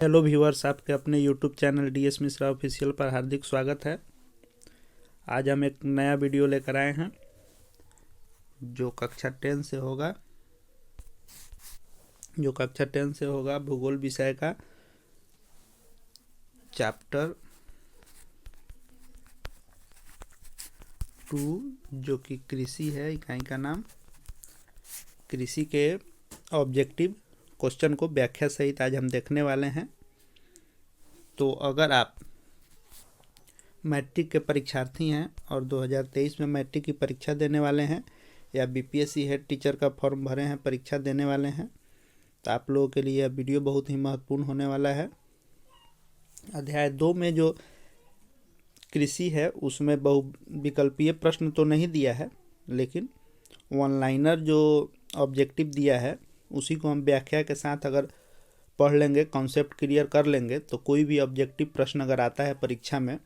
Hello viewers, आपके अपने YouTube channel DS Mishra official पर हार्दिक स्वागत है। आज हम एक नया वीडियो लेकर आए हैं जो कक्षा 10 से होगा भूगोल विषय का चैप्टर 2 जो कि कृषि है। इकाई का नाम कृषि के ऑब्जेक्टिव क्वेश्चन को व्याख्या सहित आज हम देखने वाले हैं। तो अगर आप मैट्रिक के परीक्षार्थी हैं और 2023 में मैट्रिक की परीक्षा देने वाले हैं या BPSC हेड टीचर का फॉर्म भरे हैं, परीक्षा देने वाले हैं, तो आप लोगों के लिए यह वीडियो बहुत ही महत्वपूर्ण होने वाला है। अध्याय 2 में जो कृषि है उसमें बहुविकल्पीय प्रश्न तो नहीं दिया है, लेकिन वन लाइनर जो ऑब्जेक्टिव दिया है उसी को हम व्याख्या के साथ अगर पढ़ लेंगे, कॉन्सेप्ट क्लियर कर लेंगे, तो कोई भी ऑब्जेक्टिव प्रश्न अगर आता है परीक्षा में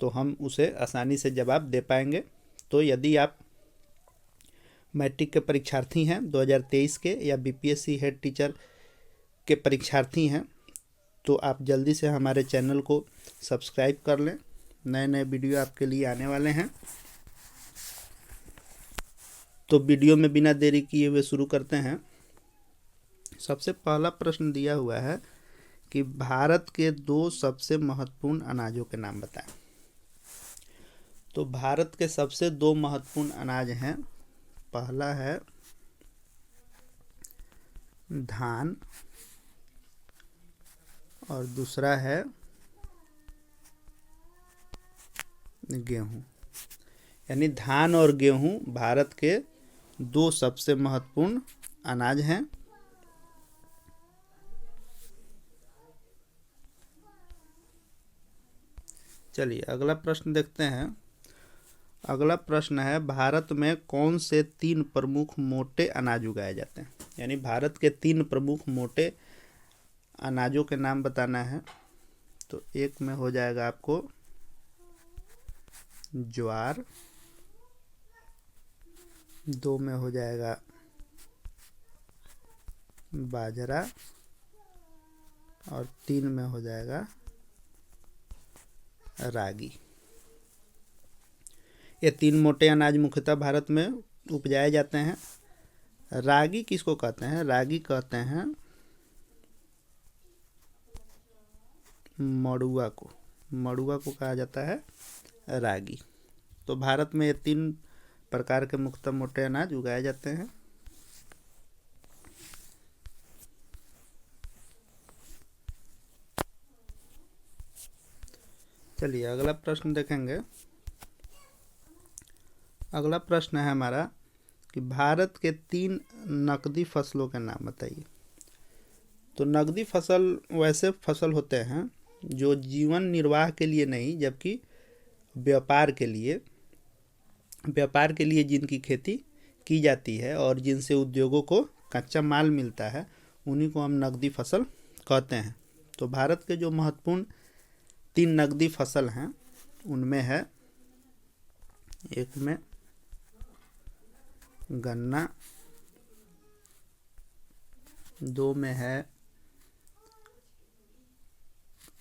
तो हम उसे आसानी से जवाब दे पाएंगे। तो यदि आप मैट्रिक के परीक्षार्थी हैं 2023 के या BPSC हेड टीचर के परीक्षार्थी हैं तो आप जल्दी से हमारे चैनल को सब्सक्राइब कर लें। नए नए वीडियो आपके लिए आने वाले हैं। तो वीडियो में बिना देरी किए हुए शुरू करते हैं। सबसे पहला प्रश्न दिया हुआ है कि भारत के 2 सबसे महत्वपूर्ण अनाजों के नाम बताएं। तो भारत के सबसे 2 महत्वपूर्ण अनाज हैं। पहला है धान और दूसरा है गेहूं। यानी धान और गेहूं भारत के 2 सबसे महत्वपूर्ण अनाज हैं। चलिए अगला प्रश्न देखते हैं। अगला प्रश्न है भारत में कौन से 3 प्रमुख मोटे अनाज उगाए जाते हैं। यानी भारत के 3 प्रमुख मोटे अनाजों के नाम बताना है। तो एक में हो जाएगा आपको ज्वार, 2 में हो जाएगा बाजरा और 3 में हो जाएगा रागी। ये 3 मोटे अनाज मुख्यतः भारत में उपजाए जाते हैं। रागी किसको कहते हैं? रागी कहते हैं मड़ुआ को कहा जाता है रागी। तो भारत में ये 3 प्रकार के मुख्यतः मोटे अनाज उगाए जाते हैं। चलिए अगला प्रश्न देखेंगे। अगला प्रश्न है हमारा कि भारत के 3 नकदी फसलों के नाम बताइए। तो नकदी फसल वैसे फसल होते हैं जो जीवन निर्वाह के लिए नहीं, जबकि व्यापार के लिए जिनकी खेती की जाती है और जिनसे उद्योगों को कच्चा माल मिलता है, उन्हीं को हम नकदी फसल कहते हैं। तो भारत के जो महत्वपूर्ण 3 नकदी फसल हैं उनमें है, एक में गन्ना, 2 में है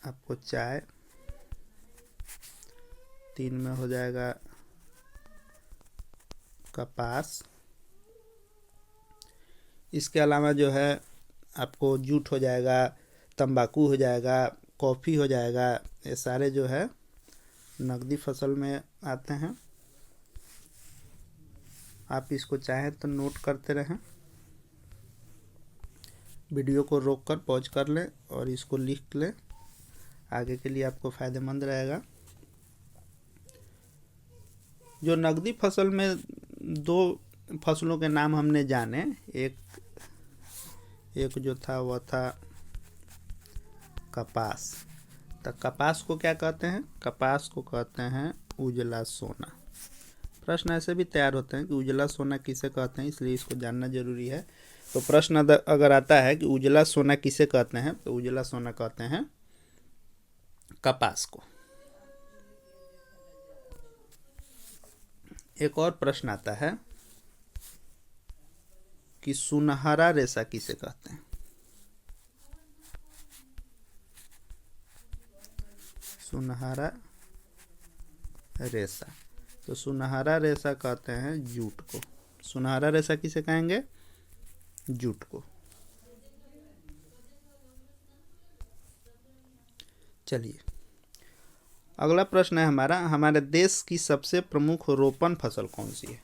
आपको चाय, 3 में हो जाएगा कपास। इसके अलावा जो है आपको जूट हो जाएगा, तंबाकू हो जाएगा, कॉफ़ी हो जाएगा। ये सारे जो है नकदी फसल में आते हैं। आप इसको चाहें तो नोट करते रहें, वीडियो को रोककर पॉज कर लें और इसको लिख लें, आगे के लिए आपको फ़ायदेमंद रहेगा। जो नकदी फसल में 2 फसलों के नाम हमने जाने, एक जो था वह था कपास। तो कपास को क्या कहते हैं? कपास को कहते हैं उजला सोना। प्रश्न ऐसे भी तैयार होते हैं कि उजला सोना किसे कहते हैं, इसलिए इसको जानना जरूरी है। तो प्रश्न अगर आता है कि उजला सोना किसे कहते हैं, तो उजला सोना कहते हैं कपास को। एक और प्रश्न आता है कि सुनहरा रेशा किसे कहते हैं। सुनहरा रेशा। तो सुनहरा रेशा कहते हैं जूट को। सुनहरा रेशा किसे कहेंगे? जूट को। चलिए अगला प्रश्न है हमारा, हमारे देश की सबसे प्रमुख रोपण फसल कौन सी है?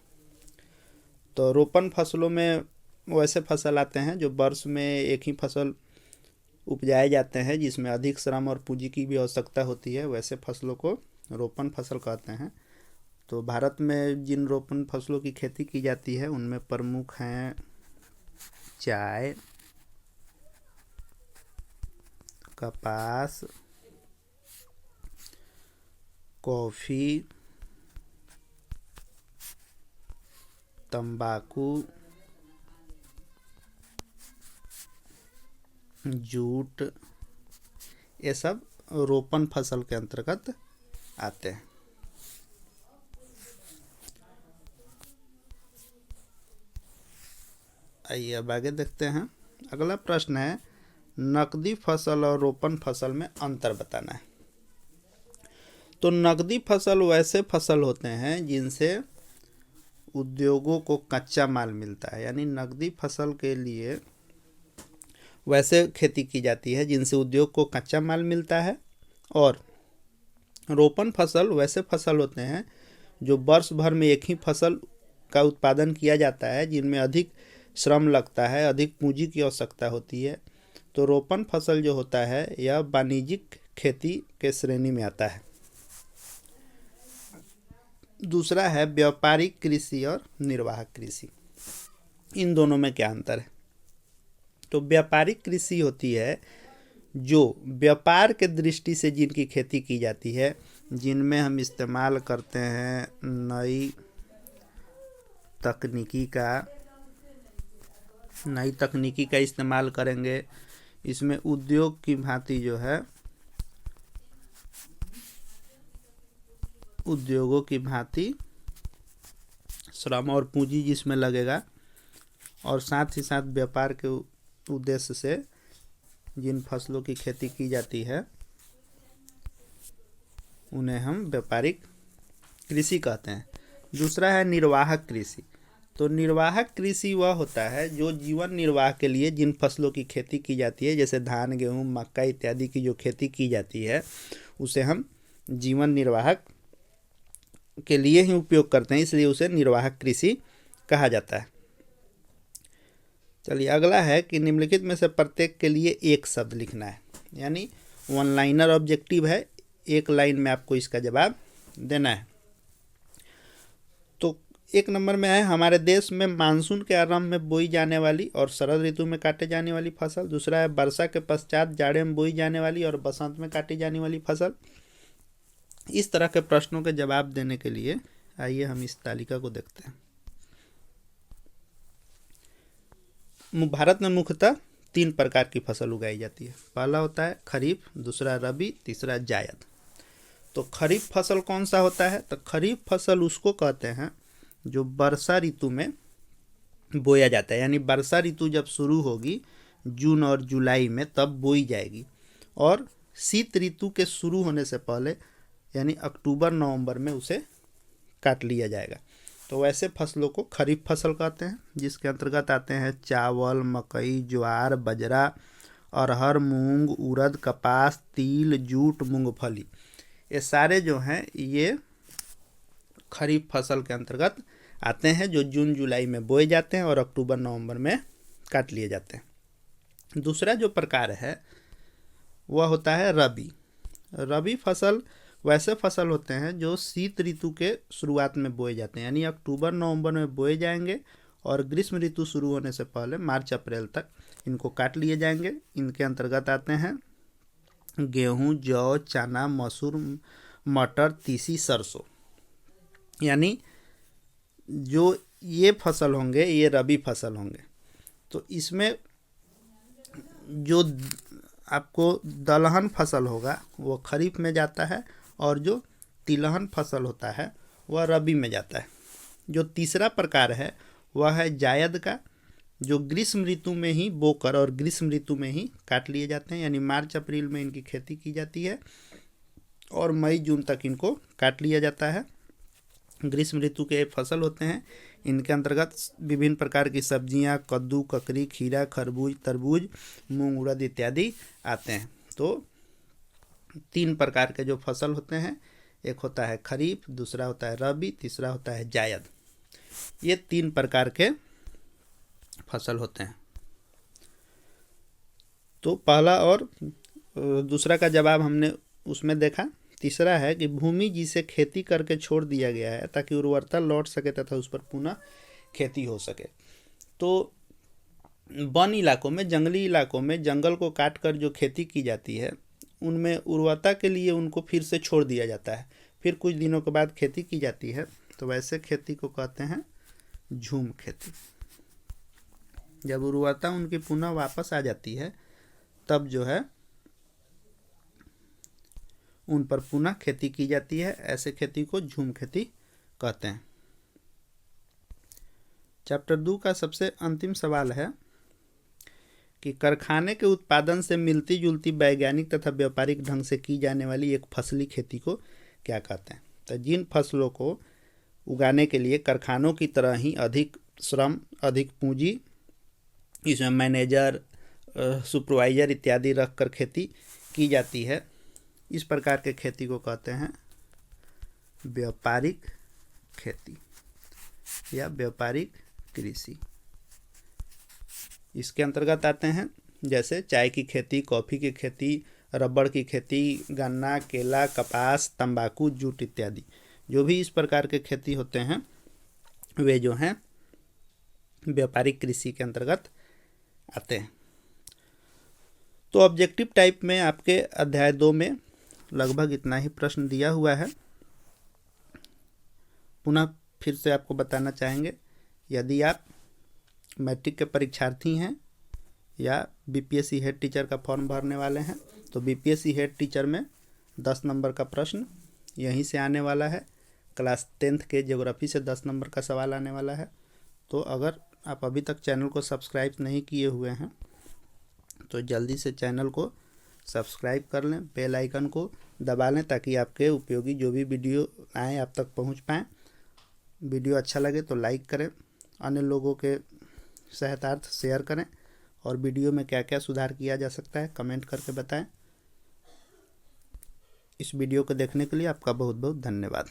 तो रोपण फसलों में वैसे फसल आते हैं जो वर्ष में एक ही फसल उपजाए जाते हैं, जिसमें अधिक श्रम और पूंजी की भी आवश्यकता होती है, वैसे फसलों को रोपण फसल कहते हैं। तो भारत में जिन रोपण फसलों की खेती की जाती है उनमें प्रमुख हैं चाय, कपास, कॉफ़ी, तंबाकू, जूट, ये सब रोपण फसल के अंतर्गत आते हैं। आइए अब आगे देखते हैं। अगला प्रश्न है, नकदी फसल और रोपण फसल में अंतर बताना है। तो नकदी फसल वैसे फसल होते हैं जिनसे उद्योगों को कच्चा माल मिलता है, यानी नकदी फसल के लिए वैसे खेती की जाती है जिनसे उद्योग को कच्चा माल मिलता है। और रोपण फसल वैसे फसल होते हैं जो वर्ष भर में एक ही फसल का उत्पादन किया जाता है, जिनमें अधिक श्रम लगता है, अधिक पूंजी की आवश्यकता होती है। तो रोपण फसल जो होता है यह वाणिज्यिक खेती के श्रेणी में आता है। दूसरा है व्यापारिक कृषि और निर्वाहक कृषि। इन दोनों में क्या अंतर है? तो व्यापारिक कृषि होती है जो व्यापार के दृष्टि से जिनकी खेती की जाती है, जिनमें हम इस्तेमाल करते हैं नई तकनीकी का इस्तेमाल करेंगे। इसमें उद्योग की भांति जो है, उद्योगों की भांति श्रम और पूंजी जिसमें लगेगा, और साथ ही साथ व्यापार के उद्देश्य से जिन फसलों की खेती की जाती है उन्हें हम व्यापारिक कृषि कहते हैं। दूसरा है निर्वाहक कृषि। तो निर्वाहक कृषि वह होता है जो जीवन निर्वाह के लिए जिन फसलों की खेती की जाती है, जैसे धान, गेहूँ, मक्का इत्यादि की जो खेती की जाती है, उसे हम जीवन निर्वाहक के लिए ही उपयोग करते हैं, इसलिए उसे निर्वाहक कृषि कहा जाता है। चलिए अगला है कि निम्नलिखित में से प्रत्येक के लिए एक शब्द लिखना है, यानी वन लाइनर ऑब्जेक्टिव है, एक लाइन में आपको इसका जवाब देना है। तो एक नंबर में है, हमारे देश में मानसून के आरंभ में बोई जाने वाली और शरद ऋतु में काटे जाने वाली फसल। दूसरा है वर्षा के पश्चात जाड़े में बोई जाने वाली और बसंत में काटी जाने वाली फसल। इस तरह के प्रश्नों के जवाब देने के लिए आइए हम इस तालिका को देखते हैं। भारत में मुख्यतः 3 प्रकार की फसल उगाई जाती है। पहला होता है खरीफ, दूसरा रबी, तीसरा जायद। तो खरीफ फसल कौन सा होता है? तो खरीफ फसल उसको कहते हैं जो वर्षा ऋतु में बोया जाता है, यानी वर्षा ऋतु जब शुरू होगी जून और जुलाई में तब बोई जाएगी, और शीत ऋतु के शुरू होने से पहले यानी अक्टूबर नवंबर में उसे काट लिया जाएगा। तो वैसे फसलों को खरीफ फसल कहते हैं, जिसके अंतर्गत आते हैं चावल, मकई, ज्वार, बाजरा, अरहर, मूंग, उड़द, कपास, तिल, जूट, मूंगफली। ये सारे जो हैं ये खरीफ फसल के अंतर्गत आते हैं, जो जून जुलाई में बोए जाते हैं और अक्टूबर नवंबर में काट लिए जाते हैं। दूसरा जो प्रकार है वह होता है रबी। रबी फसल वैसे फसल होते हैं जो शीत ऋतु के शुरुआत में बोए जाते हैं, यानी अक्टूबर नवंबर में बोए जाएंगे और ग्रीष्म ऋतु शुरू होने से पहले मार्च अप्रैल तक इनको काट लिए जाएंगे। इनके अंतर्गत आते हैं गेहूं, जौ, चना, मसूर, मटर, तीसी, सरसों। यानी जो ये फसल होंगे ये रबी फसल होंगे। तो इसमें जो आपको दलहन फसल होगा वो खरीफ में जाता है, और जो तिलहन फसल होता है वह रबी में जाता है। जो तीसरा प्रकार है वह है जायद का, जो ग्रीष्म ऋतु में ही बोकर और ग्रीष्म ऋतु में ही काट लिए जाते हैं, यानी मार्च अप्रैल में इनकी खेती की जाती है और मई जून तक इनको काट लिया जाता है। ग्रीष्म ऋतु के फसल होते हैं, इनके अंतर्गत विभिन्न प्रकार की सब्जियां, कद्दू, ककड़ी, खीरा, खरबूज, तरबूज, मूंग, उड़द इत्यादि आते हैं। तो 3 प्रकार के जो फसल होते हैं, एक होता है खरीफ, दूसरा होता है रबी, तीसरा होता है जायद। ये 3 प्रकार के फसल होते हैं। तो पहला और दूसरा का जवाब हमने उसमें देखा। तीसरा है कि भूमि जिसे खेती करके छोड़ दिया गया है ताकि उर्वरता लौट सके तथा उस पर पुनः खेती हो सके। तो वन इलाकों में, जंगली इलाकों में जंगल को काट कर जो खेती की जाती है, उनमें उर्वरता के लिए उनको फिर से छोड़ दिया जाता है, फिर कुछ दिनों के बाद खेती की जाती है। तो वैसे खेती को कहते हैं झूम खेती। जब उर्वरता उनकी पुनः वापस आ जाती है तब जो है उन पर पुनः खेती की जाती है। ऐसे खेती को झूम खेती कहते हैं। चैप्टर 2 का सबसे अंतिम सवाल है कि कारखाने के उत्पादन से मिलती जुलती वैज्ञानिक तथा व्यापारिक ढंग से की जाने वाली एक फसली खेती को क्या कहते हैं। तो जिन फसलों को उगाने के लिए कारखानों की तरह ही अधिक श्रम, अधिक पूंजी, इसमें मैनेजर, सुपरवाइजर इत्यादि रखकर खेती की जाती है, इस प्रकार के खेती को कहते हैं व्यापारिक खेती या व्यापारिक कृषि। इसके अंतर्गत आते हैं जैसे चाय की खेती, कॉफ़ी की खेती, रबड़ की खेती, गन्ना, केला, कपास, तंबाकू, जूट इत्यादि। जो भी इस प्रकार के खेती होते हैं वे जो हैं व्यापारिक कृषि के अंतर्गत आते हैं। तो ऑब्जेक्टिव टाइप में आपके अध्याय 2 में लगभग इतना ही प्रश्न दिया हुआ है। पुनः फिर से आपको बताना चाहेंगे, यदि आप मैट्रिक के परीक्षार्थी हैं या बीपीएससी हेड टीचर का फॉर्म भरने वाले हैं तो बीपीएससी हेड टीचर में 10 नंबर का प्रश्न यहीं से आने वाला है। क्लास 10th के ज्योग्राफी से 10 नंबर का सवाल आने वाला है। तो अगर आप अभी तक चैनल को सब्सक्राइब नहीं किए हुए हैं तो जल्दी से चैनल को सब्सक्राइब कर लें, बेल आइकन को दबा लें ताकि आपके उपयोगी जो भी वीडियो आए आप तक पहुंच पाएँ। वीडियो अच्छा लगे तो लाइक करें, अन्य लोगों के सहायतार्थ शेयर करें और वीडियो में क्या क्या सुधार किया जा सकता है कमेंट करके बताएं। इस वीडियो को देखने के लिए आपका बहुत बहुत धन्यवाद।